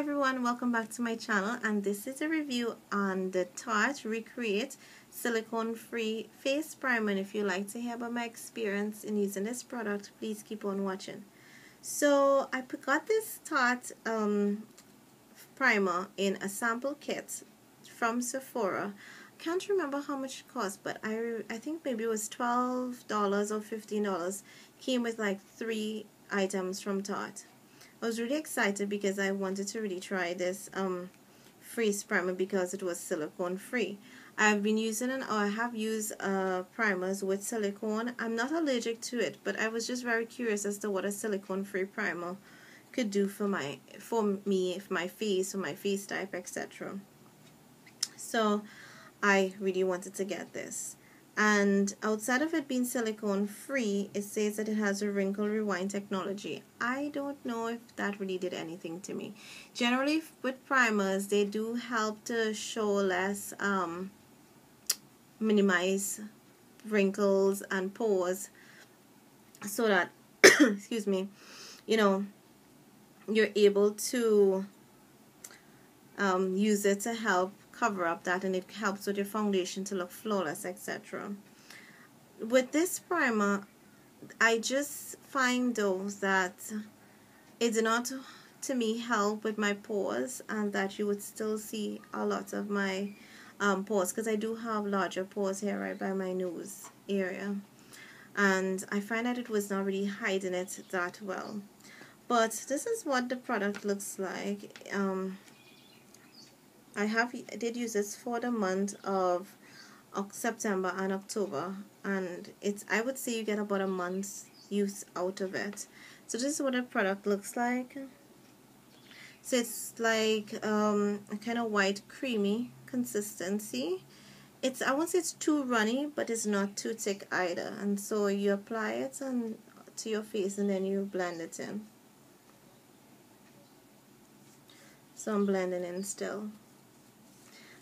everyone, welcome back to my channel, and this is a review on the Tarte Recreate silicone free face primer. And if you like to hear about my experience in using this product, please keep on watching. So I got this Tarte primer in a sample kit from Sephora. Can't remember how much it cost, but I think maybe it was $12 or $15. Came with like 3 items from Tarte. I was really excited because I wanted to really try this face primer because it was silicone free. I've been using I have used primers with silicone. I'm not allergic to it, but I was just very curious as to what a silicone free primer could do for my face, for my face type, etc. So I really wanted to get this. And outside of it being silicone free, it says that it has a wrinkle rewind technology. I don't know if that really did anything to me. Generally with primers, they do help to show less, minimize wrinkles and pores, so that excuse me, you're able to use it to help cover up that, and it helps with your foundation to look flawless, etc. With this primer, I just find though that it did not, to me, help with my pores, and that you would still see a lot of my pores, because I do have larger pores here right by my nose area, and I find that it was not really hiding it that well. But this is what the product looks like. I did use this for the month of September and October, and I would say you get about a month's use out of it. So this is what the product looks like. So it's like a kind of white creamy consistency. I won't say it's too runny, but it's not too thick either. And so you apply it to your face, and then you blend it in. So I'm blending in still.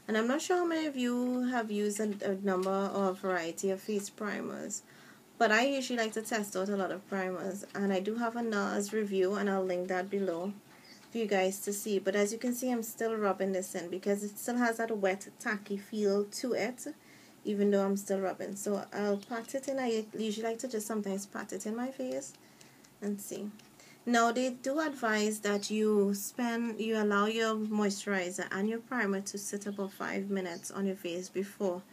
And I'm not sure how many of you have used a number or a variety of face primers, but I usually like to test out a lot of primers, and I do have a NARS review, and I'll link that below for you guys to see. But as you can see, I'm still rubbing this in because it still has that wet, tacky feel to it, even though I'm still rubbing. So I'll pat it in. I usually like to just sometimes pat it in my face and see. Now, they do advise that you allow your moisturizer and your primer to sit about 5 minutes on your face before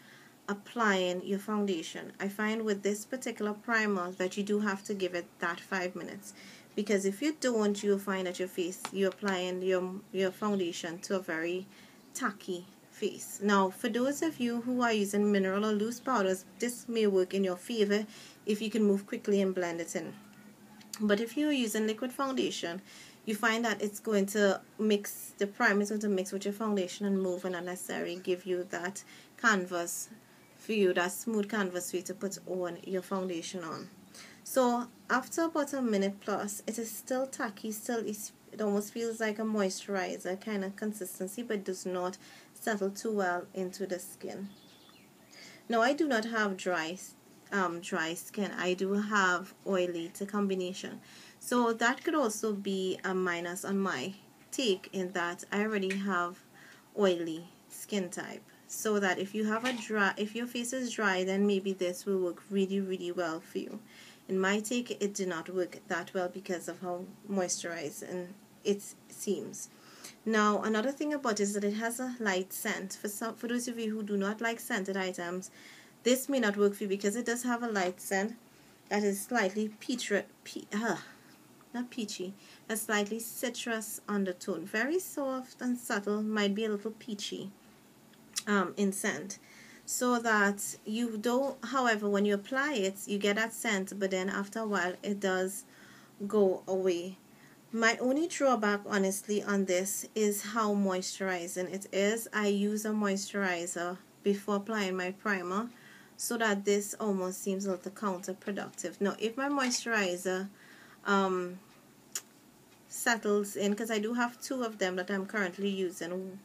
applying your foundation. I find with this particular primer that you do have to give it that 5 minutes, because if you don't, you'll find that you're applying your foundation to a very tacky face. Now, for those of you who are using mineral or loose powders, this may work in your favor if you can move quickly and blend it in. But if you're using liquid foundation, you find that it's going to mix, the primer is going to mix with your foundation and move, and not necessarily give you that canvas for you, that smooth canvas for you to put on your foundation on. So after about a minute plus, it is still tacky, it almost feels like a moisturizer kind of consistency, but does not settle too well into the skin. Now, I do not have dry skin. I do have oily to combination, so that could also be a minus on my take, in that I already have oily skin type, so that if your face is dry, then maybe this will work really, really well for you. In my take, it did not work that well because of how moisturizing it seems. Now, another thing about it is that it has a light scent. For those of you who do not like scented items, this may not work for you, because it does have a light scent that is slightly not peachy, a slightly citrus undertone. Very soft and subtle, might be a little peachy in scent. So that however, when you apply it, you get that scent, but then after a while it does go away. My only drawback, honestly, on this is how moisturizing it is. I use a moisturizer before applying my primer, so that this almost seems a little counterproductive. Now, if my moisturizer settles in, because I do have 2 of them that I'm currently using,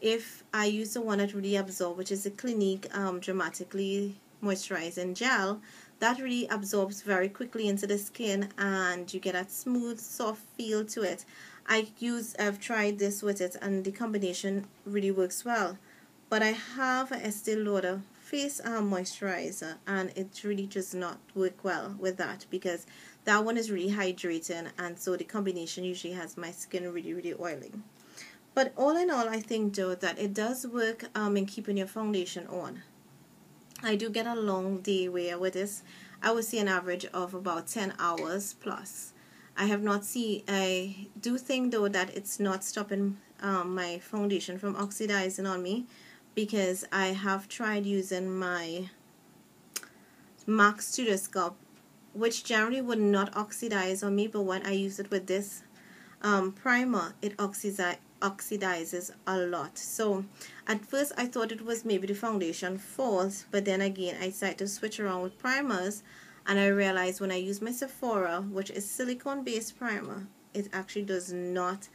if I use the one that really absorbs, which is the Clinique Dramatically Moisturizing Gel, that really absorbs very quickly into the skin, and you get that smooth, soft feel to it. I've tried this with it, and the combination really works well. But I have a Estee Lauder face moisturizer, and it really does not work well with that, because that one is really hydrating, and so the combination usually has my skin really oily. But all in all, I think though that it does work in keeping your foundation on. I do get a long day wear with this. I would say an average of about 10 hours plus. I do think though that it's not stopping my foundation from oxidizing on me, because I have tried using my MAC Studio Sculpt, which generally would not oxidize on me, but when I use it with this primer, it oxidizes a lot. So at first I thought it was maybe the foundation fault, but then again I decided to switch around with primers, and I realized when I use my Sephora, which is silicone based primer, it actually does not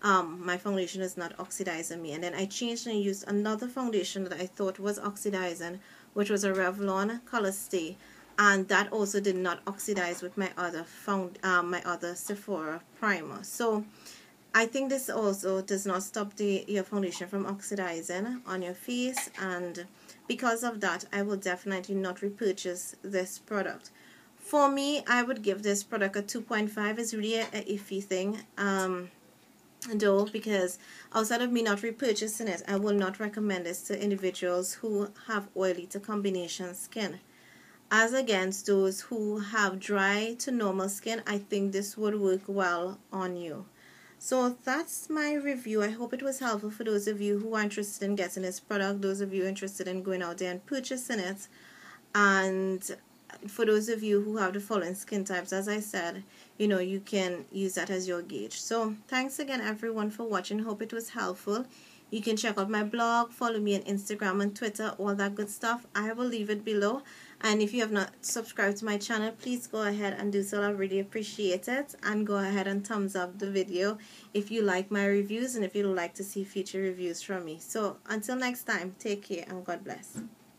my foundation is not oxidizing me. And then I changed and used another foundation that I thought was oxidizing, which was a Revlon Color Stay, and that also did not oxidize with my other Sephora primer. So I think this also does not stop your foundation from oxidizing on your face, and because of that I will definitely not repurchase this product. For me, I would give this product a 2.5. It's really a iffy thing though, because outside of me not repurchasing it, I will not recommend this to individuals who have oily to combination skin. As against those who have dry to normal skin, I think this would work well on you. So that's my review. I hope it was helpful for those of you who are interested in getting this product, those of you interested in going out there and purchasing it, and for those of you who have the following skin types, as I said, you can use that as your gauge. So thanks again everyone for watching. Hope it was helpful. You can check out my blog, follow me on Instagram and Twitter, all that good stuff. I will leave it below. And if you have not subscribed to my channel, please go ahead and do so. I really appreciate it. And go ahead and thumbs up the video if you like my reviews and if you'd like to see future reviews from me. So until next time, take care and God bless.